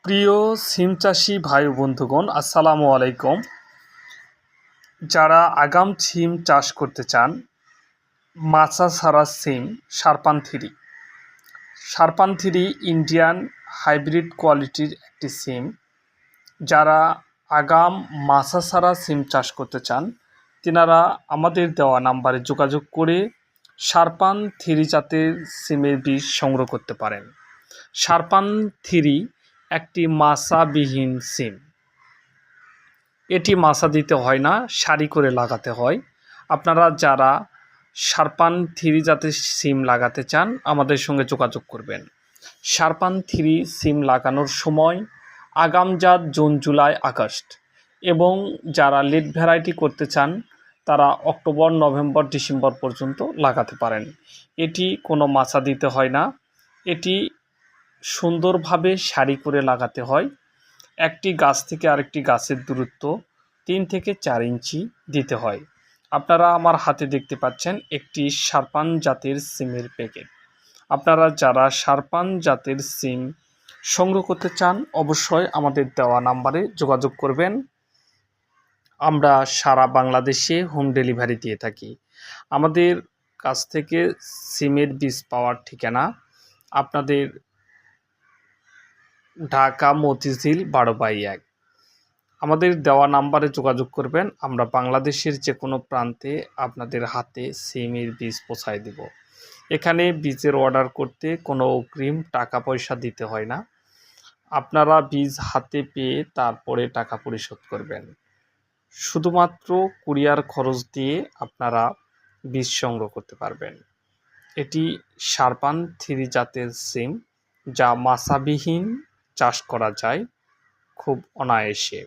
প্রিয় সিম চাষি ভাই বন্ধুগণ, আসসালামু আলাইকুম। যারা আগাম সিম চাষ করতে চান, মাচা ছাড়া সিম শারপান থ্রি ইন্ডিয়ান হাইব্রিড কোয়ালিটির একটি সিম। যারা আগাম মাচা ছাড়া সিম চাষ করতে চান, তেনারা আমাদের দেওয়া নাম্বারে যোগাযোগ করে শারপান থ্রি জাতের সিমের বীজ সংগ্রহ করতে পারেন। শারপান থ্রি একটি মাচাবিহীন সিম। এটি মাচা দিতে হয় না, সারি করে লাগাতে হয়। আপনারা যারা শারপান থ্রি জাতের সিম লাগাতে চান, আমাদের সঙ্গে যোগাযোগ করবেন। শারপান থ্রি সিম লাগানোর সময় আগাম জাত জুন, জুলাই, আগস্ট, এবং যারা লেট ভ্যারাইটি করতে চান তারা অক্টোবর, নভেম্বর, ডিসেম্বর পর্যন্ত লাগাতে পারেন। এটি কোনো মাচা দিতে হয় না, এটি সুন্দরভাবে সারি করে লাগাতে হয়। একটি গাছ থেকে আরেকটি গাছের দূরত্ব 3 থেকে 4 ইঞ্চি দিতে হয়। আপনারা আমার হাতে দেখতে পাচ্ছেন একটি শারপান জাতের সিমের প্যাকেট। আপনারা যারা শারপান জাতের সিম সংগ্রহ করতে চান, অবশ্যই আমাদের দেওয়া নাম্বারে যোগাযোগ করবেন। আমরা সারা বাংলাদেশে হোম ডেলিভারি দিয়ে থাকি। আমাদের কাছ থেকে সিমের বীজ পাওয়ার ঠিকানা আপনাদের ঢাকা মতিঝিল 12/1। আমাদের দেওয়া নাম্বারে যোগাযোগ করবেন। আমরা বাংলাদেশের যে কোনো প্রান্তে আপনাদের হাতে সিমের বীজ পৌঁছায় দেব। এখানে বীজের অর্ডার করতে কোনো অগ্রিম টাকা পয়সা দিতে হয় না। আপনারা বীজ হাতে পেয়ে তারপরে টাকা পরিশোধ করবেন। শুধুমাত্র কুরিয়ার খরচ দিয়ে আপনারা বীজ সংগ্রহ করতে পারবেন। এটি শারপান থ্রি জাতের সিম, যা মাচাবিহীন চাষ করা যায় খুব অনায়াসে।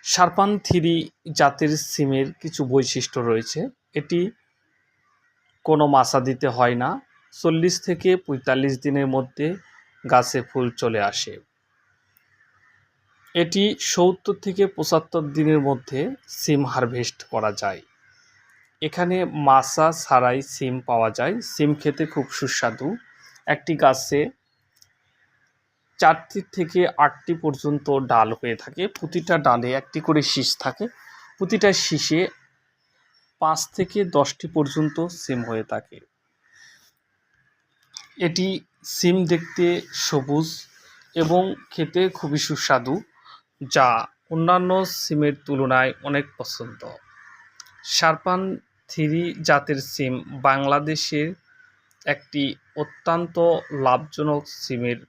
শারপান থ্রি জাতের সিমের কিছু বৈশিষ্ট্য রয়েছে। এটি কোনো মাচা দিতে হয় না। 40 থেকে 45 দিনের মধ্যে গাছে ফুল চলে আসে। এটি 70 থেকে 75 দিনের মধ্যে সিম হারভেস্ট করা যায়। এখানে মাচা ছাড়াই সিম পাওয়া যায়। সিম খেতে খুব সুস্বাদু। একটি গাছে 4টি থেকে 8টি পর্যন্ত ডাল হয়ে থাকে। প্রতিটা ডালে একটি করে শীষ থাকে। প্রতিটা শীষে 5 থেকে 10টি পর্যন্ত সিম হয়ে থাকে। এটি সিম দেখতে সবুজ এবং খেতে খুবই সুস্বাদু, যা অন্যান্য সিমের তুলনায় অনেক পছন্দ। শারপান থ্রি জাতের সিম বাংলাদেশের একটি অত্যন্ত লাভজনক সিমের